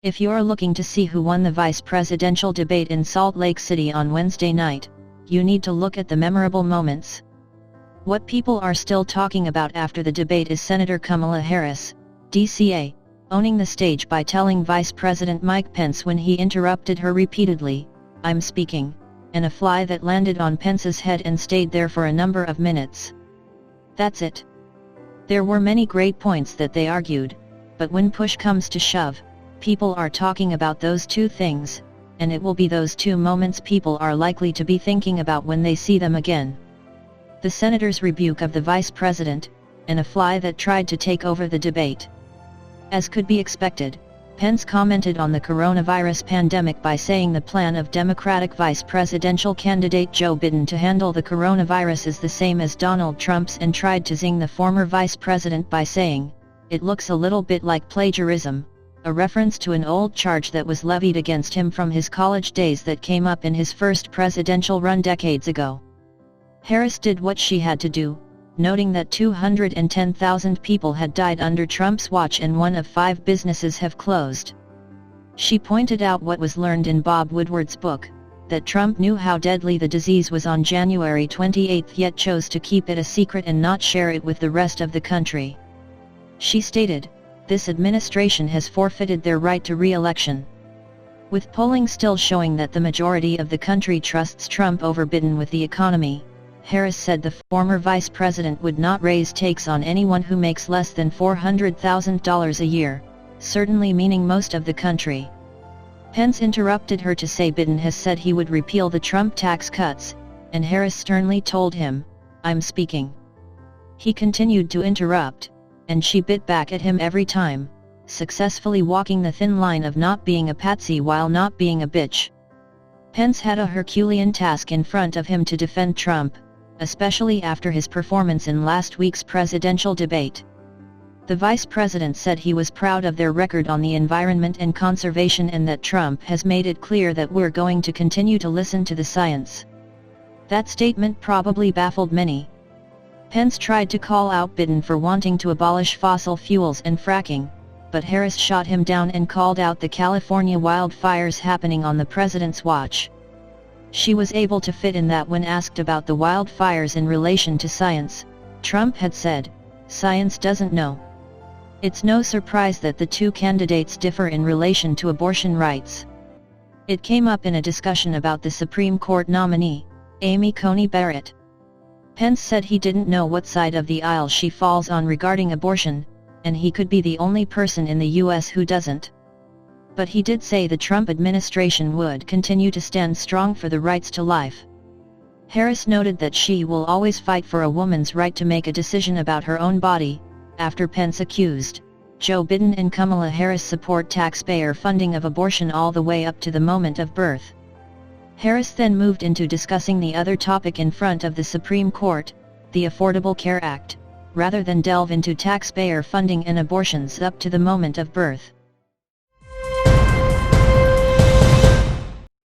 If you're looking to see who won the vice presidential debate in Salt Lake City on Wednesday night, you need to look at the memorable moments. What people are still talking about after the debate is Senator Kamala Harris, DCA, owning the stage by telling Vice President Mike Pence when he interrupted her repeatedly, "I'm speaking," and a fly that landed on Pence's head and stayed there for a number of minutes. That's it. There were many great points that they argued, but when push comes to shove, people are talking about those two things, and it will be those two moments people are likely to be thinking about when they see them again. The senator's rebuke of the vice president, and a fly that tried to take over the debate. As could be expected, Pence commented on the coronavirus pandemic by saying the plan of Democratic vice presidential candidate Joe Biden to handle the coronavirus is the same as Donald Trump's, and tried to zing the former vice president by saying, "It looks a little bit like plagiarism," a reference to an old charge that was levied against him from his college days that came up in his first presidential run decades ago. Harris did what she had to do, noting that 210,000 people had died under Trump's watch and 1 of 5 businesses have closed. She pointed out what was learned in Bob Woodward's book, that Trump knew how deadly the disease was on January 28 yet chose to keep it a secret and not share it with the rest of the country. She stated, "This administration has forfeited their right to re-election." With polling still showing that the majority of the country trusts Trump over Biden with the economy, Harris said the former vice president would not raise takes on anyone who makes less than $400,000 a year, certainly meaning most of the country. Pence interrupted her to say Biden has said he would repeal the Trump tax cuts, and Harris sternly told him, "I'm speaking." He continued to interrupt, and she bit back at him every time, successfully walking the thin line of not being a patsy while not being a bitch. Pence had a Herculean task in front of him to defend Trump, especially after his performance in last week's presidential debate. The vice president said he was proud of their record on the environment and conservation and that Trump has made it clear that we're going to continue to listen to the science. That statement probably baffled many. Pence tried to call out Biden for wanting to abolish fossil fuels and fracking, but Harris shot him down and called out the California wildfires happening on the president's watch. She was able to fit in that when asked about the wildfires in relation to science, Trump had said, "Science doesn't know." It's no surprise that the two candidates differ in relation to abortion rights. It came up in a discussion about the Supreme Court nominee, Amy Coney Barrett. Pence said he didn't know what side of the aisle she falls on regarding abortion, and he could be the only person in the U.S. who doesn't. But he did say the Trump administration would continue to stand strong for the rights to life. Harris noted that she will always fight for a woman's right to make a decision about her own body, after Pence accused Joe Biden and Kamala Harris support taxpayer funding of abortion all the way up to the moment of birth. Harris then moved into discussing the other topic in front of the Supreme Court, the Affordable Care Act, rather than delve into taxpayer funding and abortions up to the moment of birth.